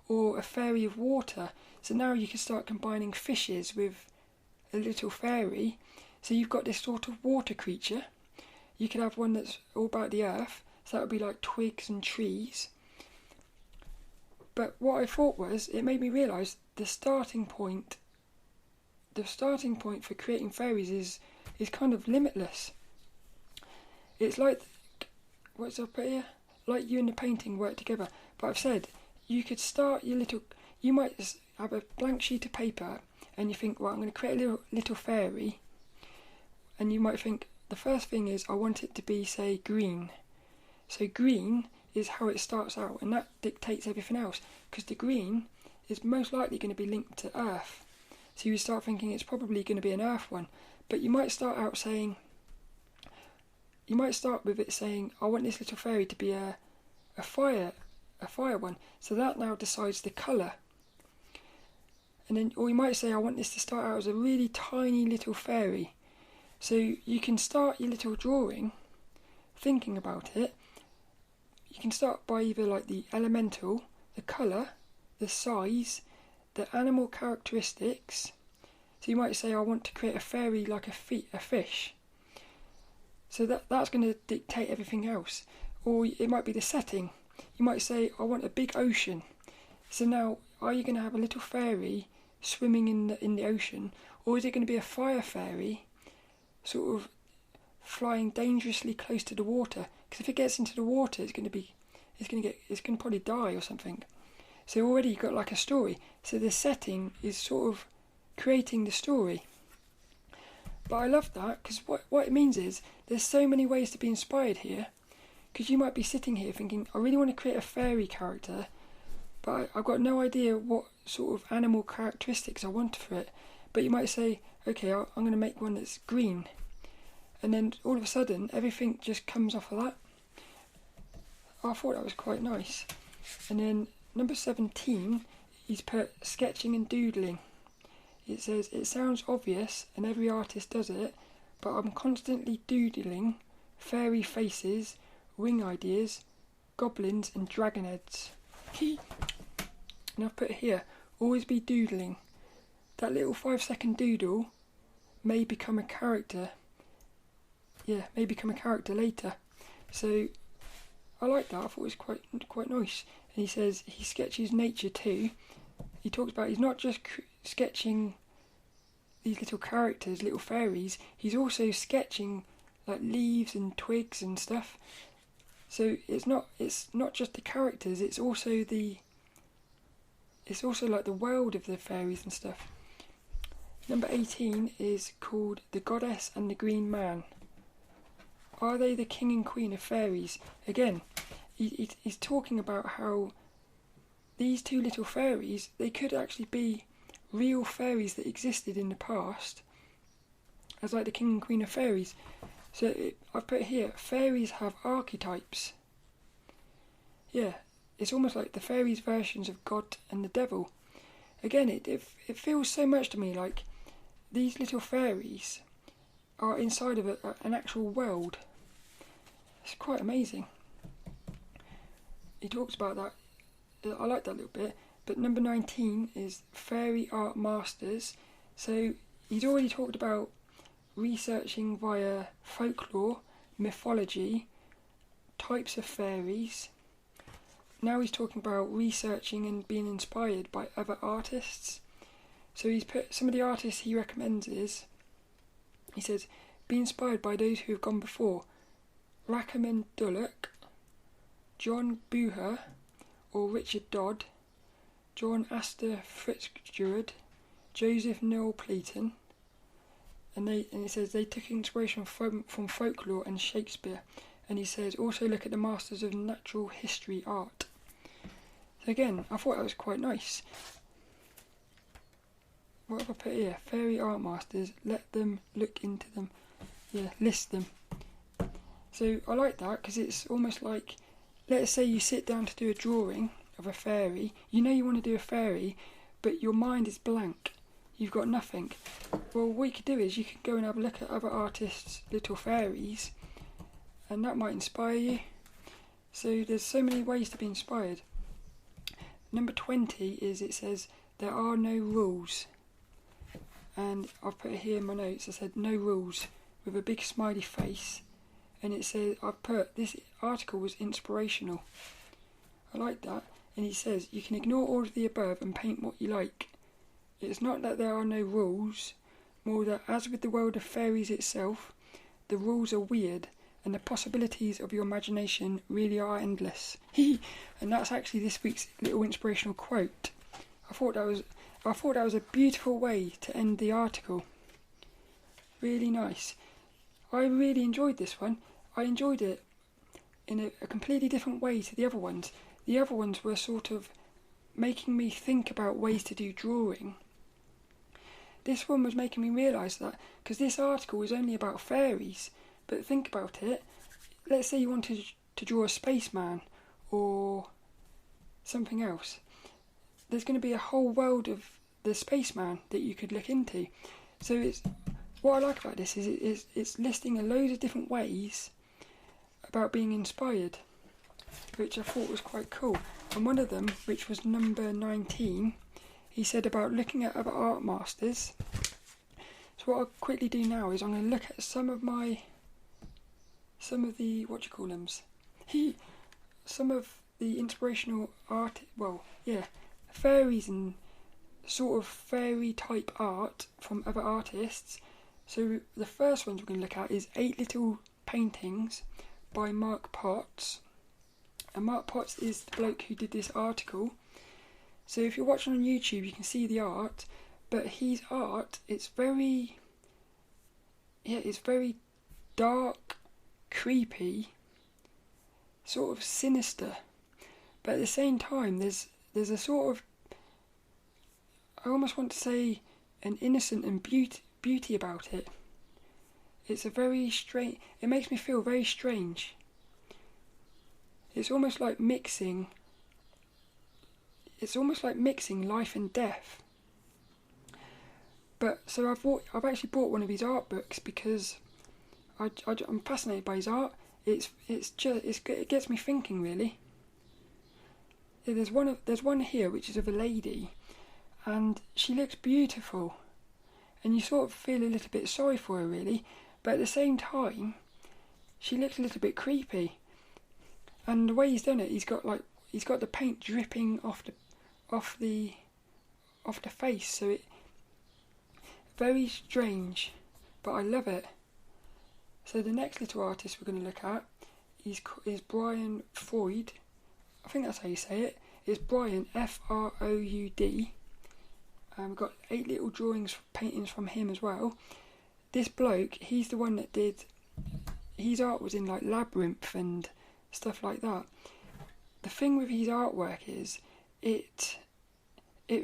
or a fairy of water. So now you can start combining fishes with a little fairy. So you've got this sort of water creature. You could have one that's all about the earth. So that would be like twigs and trees. But what I thought was, it made me realise the starting point for creating fairies is kind of limitless. It's like, what's up here? Like you and the painting work together. But I've said, you could start you might have a blank sheet of paper and you think, well, I'm going to create a little fairy. And you might think, the first thing is, I want it to be, say, green. So green is how it starts out, and that dictates everything else, because the green is most likely going to be linked to earth. So you start thinking it's probably going to be an earth one. But you might start with it saying, I want this little fairy to be a fire one. So that now decides the colour. And then, or you might say, I want this to start out as a really tiny little fairy. So you can start your little drawing thinking about it. You can start by either like the elemental, the colour, the size, the animal characteristics. So you might say, I want to create a fairy like a fish. So that's going to dictate everything else. Or it might be the setting. You might say, I want a big ocean. So now, are you going to have a little fairy swimming in the ocean, or is it going to be a fire fairy, sort of flying dangerously close to the water? Because if it gets into the water, it's going to probably die or something. So already you've got like a story. So the setting is sort of creating the story. But I love that, because what it means is there's so many ways to be inspired here. Because you might be sitting here thinking, I really want to create a fairy character, but I've got no idea what sort of animal characteristics I want for it. But you might say, okay, I'm going to make one that's green. And then all of a sudden, everything just comes off of that. I thought that was quite nice. And then number 17, he's put sketching and doodling. It says, it sounds obvious and every artist does it, but I'm constantly doodling fairy faces, wing ideas, goblins and dragon heads. And I've put here, always be doodling. That little 5-second doodle may become a character. Yeah, may become a character later. So I like that. I thought it was quite nice. And he says he sketches nature too. He talks about he's not just sketching these little characters, little fairies. He's also sketching like leaves and twigs and stuff. So it's not just the characters. It's also like the world of the fairies and stuff. Number 18 is called The Goddess and the Green Man. Are they the king and queen of fairies? Again, he's talking about how these two little fairies, they could actually be real fairies that existed in the past, as like the king and queen of fairies. So I've put here, fairies have archetypes. Yeah, it's almost like the fairies' versions of God and the devil. Again, it feels so much to me like these little fairies are inside of an actual world. It's quite amazing. He talks about that. I like that a little bit. But number 19 is Fairy Art Masters. So he's already talked about researching via folklore, mythology, types of fairies. Now he's talking about researching and being inspired by other artists. So he's put some of the artists he recommends is, he says, be inspired by those who have gone before. Rackham Dullock, John Booher or Richard Dodd, John Astor Fitzgerald, Joseph Noel Clayton, and it says they took inspiration from folklore and Shakespeare. And he says also look at the masters of natural history art. So again, I thought that was quite nice. What have I put here? Fairy art masters, let them look into them. Yeah, list them. So I like that because it's almost like, let's say you sit down to do a drawing of a fairy. You know you want to do a fairy, but your mind is blank. You've got nothing. Well, what you could do is you could go and have a look at other artists' little fairies, and that might inspire you. So there's so many ways to be inspired. Number 20 is, it says, there are no rules. And I've put it here in my notes, I said no rules, with a big smiley face. And it says, I've put, this article was inspirational. I like that. And he says, you can ignore all of the above and paint what you like. It's not that there are no rules, more that as with the world of fairies itself, the rules are weird, and the possibilities of your imagination really are endless. And that's actually this week's little inspirational quote. I thought that was a beautiful way to end the article. Really nice. I really enjoyed this one. I enjoyed it in a completely different way to the other ones. The other ones were sort of making me think about ways to do drawing. This one was making me realise that, because this article is only about fairies, but think about it, let's say you wanted to draw a spaceman or something else. There's going to be a whole world of the spaceman that you could look into. So what I like about this is it's listing a load of different ways about being inspired, which I thought was quite cool. And one of them, which was number 19, he said about looking at other art masters. So what I'll quickly do now is I'm going to look at some of the some of the inspirational art, fairies and sort of fairy type art from other artists. So the first ones we're going to look at is 8 Little Paintings by Marc Potts. And Marc Potts is the bloke who did this article. So if you're watching on YouTube, you can see the art, but his art, it's very dark, creepy, sort of sinister, but at the same time there's a sort of, I almost want to say, an innocent and beauty about it. It's a very strange, it makes me feel very strange. It's almost like mixing life and death. But so I've actually bought one of his art books because I'm fascinated by his art. It gets me thinking, really. Yeah, there's one here which is of a lady, and she looks beautiful, and you sort of feel a little bit sorry for her, really. But at the same time, she looks a little bit creepy. And the way he's done it, he's got the paint dripping off the face, so it very strange, but I love it. So the next little artist we're going to look at is Brian Froud. I think that's how you say it. It's Brian, Froud. We've got 8 little paintings from him as well. This bloke, he's the one that did, his art was in like Labyrinth and stuff like that. The thing with his artwork is it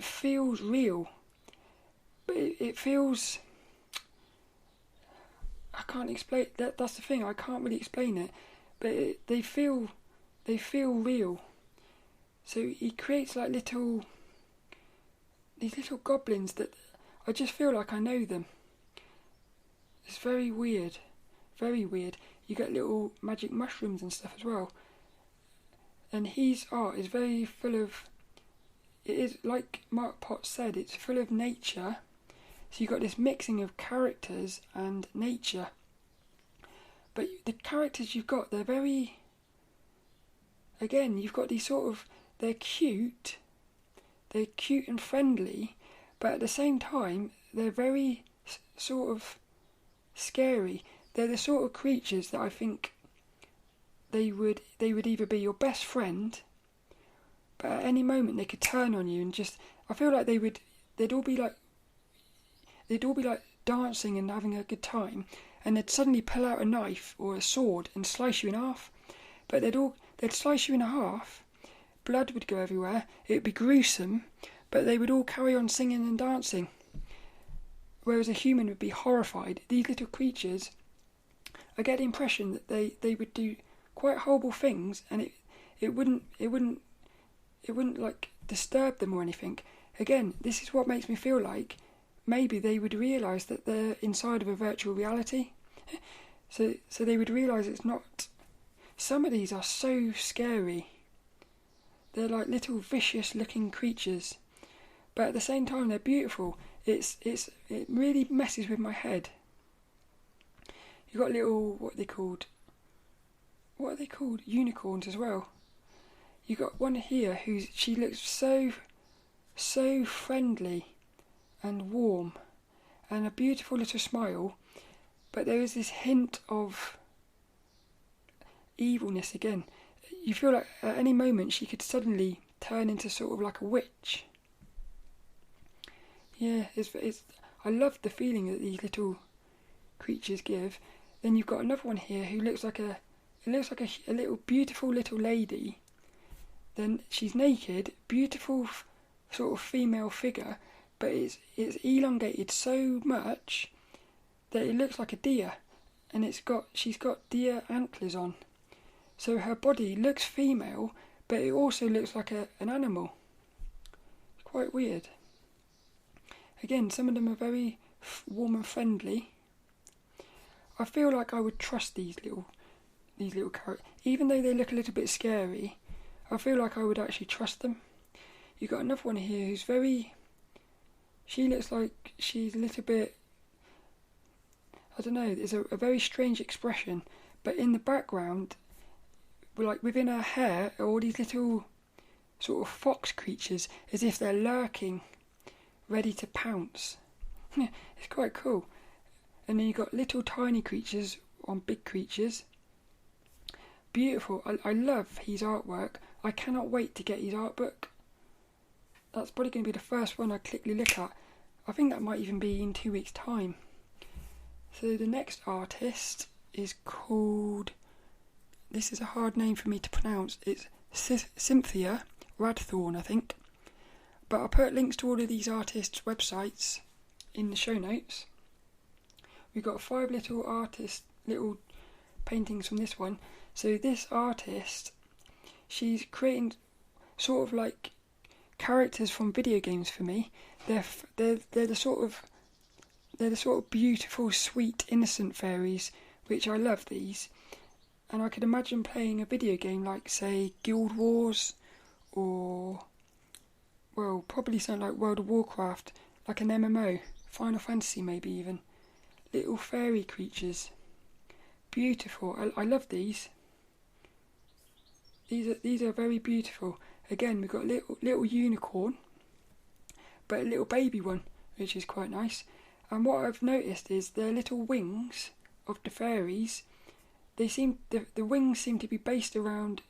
feels real, but it feels, I can't explain that. That's the thing, I can't really explain it, but they feel real. So he creates like these little goblins that I just feel like I know them. It's very weird, very weird. You get little magic mushrooms and stuff as well. And his art is very full of, it is like Marc Potts said, it's full of nature. So you've got this mixing of characters and nature. But the characters you've got, they're very, again, you've got these sort of, they're cute and friendly, but at the same time, they're very sort of scary. They're the sort of creatures that I think they would either be your best friend, but at any moment they could turn on you and just, I feel like they'd all be like dancing and having a good time, and they'd suddenly pull out a knife or a sword and slice you in half. But they'd slice you in half, blood would go everywhere, it'd be gruesome, but they would all carry on singing and dancing. Whereas a human would be horrified. These little creatures, I get the impression that they would do quite horrible things, and it wouldn't like disturb them or anything. Again, this is what makes me feel like maybe they would realise that they're inside of a virtual reality. So they would realise it's not. Some of these are so scary. They're like little vicious looking creatures, but at the same time they're beautiful. It really messes with my head. You've got little, what are they called? Unicorns as well. You've got one here she looks so friendly and warm, and a beautiful little smile, but there is this hint of evilness again. You feel like at any moment she could suddenly turn into sort of like a witch. Yeah, I love the feeling that these little creatures give. Then you've got another one here who looks like a little beautiful little lady. Then she's naked, beautiful sort of female figure, but it's elongated so much that it looks like a deer, and she's got deer antlers on. So her body looks female, but it also looks like an animal. It's quite weird. Again, some of them are very warm and friendly. I feel like I would trust these little characters, even though they look a little bit scary. I feel like I would actually trust them. You've got another one here who's very she looks like she's a little bit, I don't know, there's a very strange expression, but in the background, like within her hair, are all these little sort of fox creatures, as if they're lurking, ready to pounce. It's quite cool. And then you've got little tiny creatures on big creatures. Beautiful. I love his artwork. I cannot wait to get his art book. That's probably going to be the first one I quickly look at. I think that might even be in 2 weeks' time. So the next artist is called, this is a hard name for me to pronounce, it's Cynthia Radthorn, I think. But I'll put links to all of these artists' websites in the show notes. We've got 5 little paintings from this one. So this artist, she's creating sort of like characters from video games for me. They're the sort of beautiful, sweet, innocent fairies, which I love these. And I could imagine playing a video game like, say, Guild Wars, or, well, probably something like World of Warcraft, like an MMO, Final Fantasy maybe even. Little fairy creatures. Beautiful. I love these. These are very beautiful. Again, we've got a little unicorn, but a little baby one, which is quite nice. And what I've noticed is their little wings of the fairies, the wings seem to be based around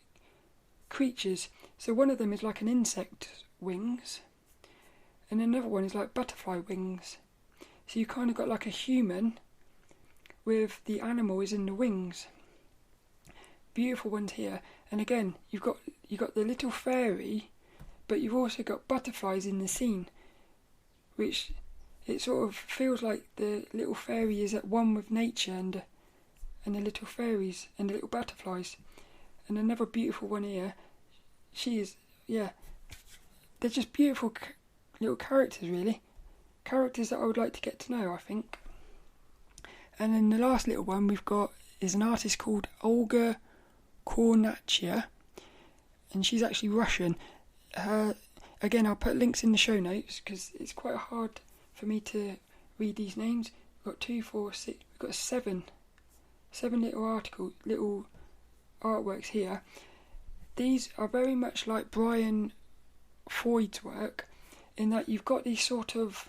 creatures. So one of them is like an insect wings, and another one is like butterfly wings. So you kind of got like a human with the animal is in the wings. Beautiful ones here. And again, you've got the little fairy, but you've also got butterflies in the scene, which it sort of feels like the little fairy is at one with nature and the little fairies and the little butterflies. And another beautiful one here. She is, yeah, they're just beautiful little characters, really. Characters that I would like to get to know, I think. And then the last little one we've got is an artist called Olga Kornachia, and she's actually Russian. Again, I'll put links in the show notes because it's quite hard for me to read these names. We've got 2, 4, 6. We've got seven little artworks here. These are very much like Brian Freud's work, in that you've got these sort of.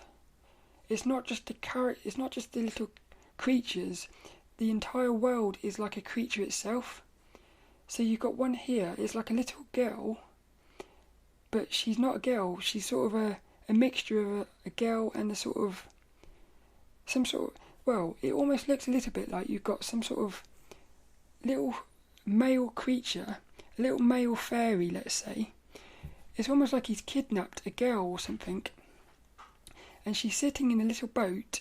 It's not just the little creatures. The entire world is like a creature itself. So you've got one here, it's like a little girl, but she's not a girl, she's sort of a mixture of a girl and well, it almost looks a little bit like you've got some sort of little male creature, a little male fairy, let's say. It's almost like he's kidnapped a girl or something, and she's sitting in a little boat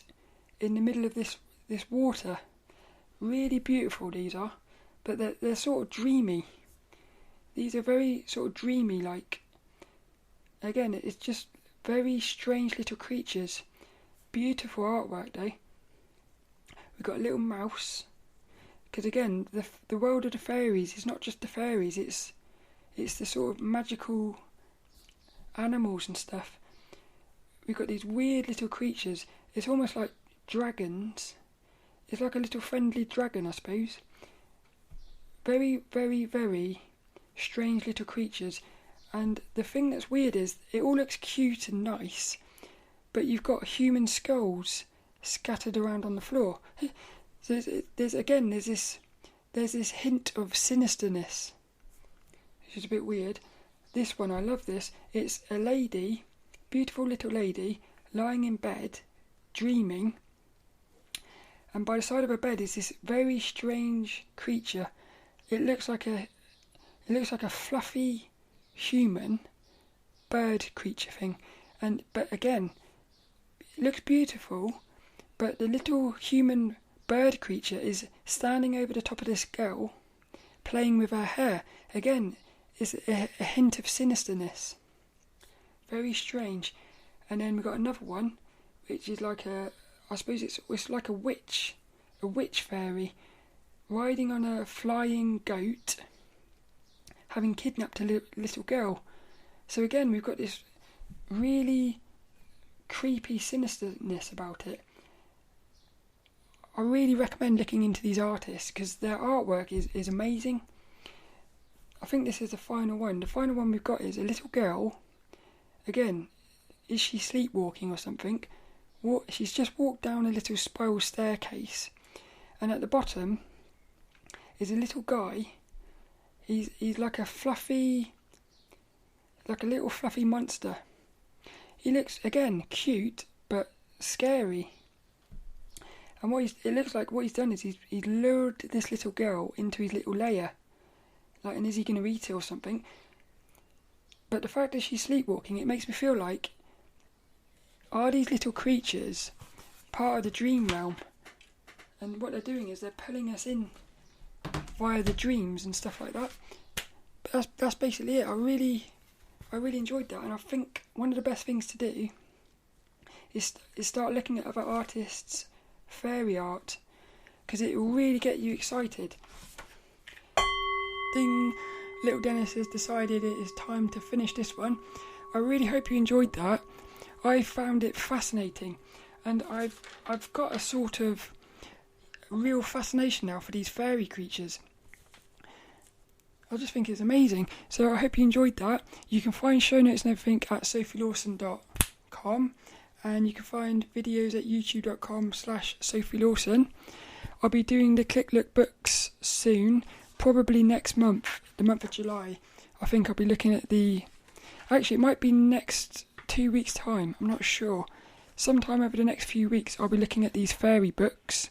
in the middle of this water. Really beautiful these are. But they're sort of dreamy. These are very sort of dreamy, like. Again, it's just very strange little creatures. Beautiful artwork, though. We've got a little mouse. Because again, the world of the fairies is not just the fairies. It's the sort of magical animals and stuff. We've got these weird little creatures. It's almost like dragons. It's like a little friendly dragon, I suppose. Very, very, very strange little creatures. And the thing that's weird is it all looks cute and nice, but you've got human skulls scattered around on the floor. So there's this hint of sinisterness, which is a bit weird. This one, I love this. It's a lady, beautiful little lady, lying in bed, dreaming, and by the side of her bed is this very strange creature. It looks like a fluffy human bird creature thing, but again, it looks beautiful. But the little human bird creature is standing over the top of this girl, playing with her hair. Again, is a hint of sinisterness. Very strange. And then we've got another one, which is like I suppose it's like a witch fairy, riding on a flying goat, having kidnapped a little girl. So again, we've got this really creepy sinisterness about it. I really recommend looking into these artists because their artwork is amazing. I think this is the final one. The final one we've got is a little girl. Again, is she sleepwalking or something? She's just walked down a little spiral staircase, and at the bottom is a little guy. He's like a little fluffy monster. He looks, again, cute but scary. And it looks like what he's done is he's lured this little girl into his little lair. Like, and is he going to eat her or something? But the fact that she's sleepwalking, it makes me feel like, are these little creatures part of the dream realm? And what they're doing is they're pulling us in via the dreams and stuff like that. But that's basically it. I really enjoyed that, and I think one of the best things to do is start looking at other artists' fairy art, because it will really get you excited. Ding! lilDENNiS has decided it is time to finish this one. I really hope you enjoyed that. I found it fascinating, and I've got a sort of real fascination now for these fairy creatures. I just think it's amazing. So I hope you enjoyed that. You can find show notes and everything at sophielawson.com, and you can find videos at youtube.com/sophielawson. I'll be doing the Click Look books soon, probably next month, the month of July. I think I'll be looking at actually it might be next 2 weeks' time, I'm not sure. Sometime over the next few weeks I'll be looking at these fairy books,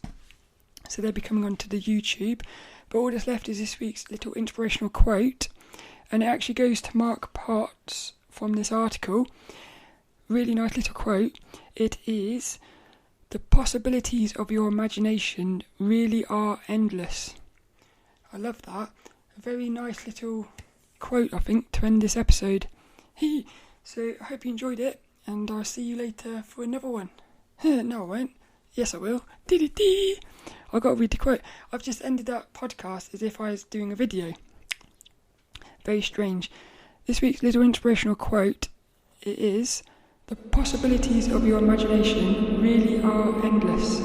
so they'll be coming onto the YouTube. But all that's left is this week's little inspirational quote, and it actually goes to Marc Potts from this article. Really nice little quote. It is, "The possibilities of your imagination really are endless." I love that. A very nice little quote, I think, to end this episode. So I hope you enjoyed it, and I'll see you later for another one. No, I won't. Yes, I will. I've got to read the quote. I've just ended that podcast as if I was doing a video. Very strange. This week's little inspirational quote, it is, "The possibilities of your imagination really are endless."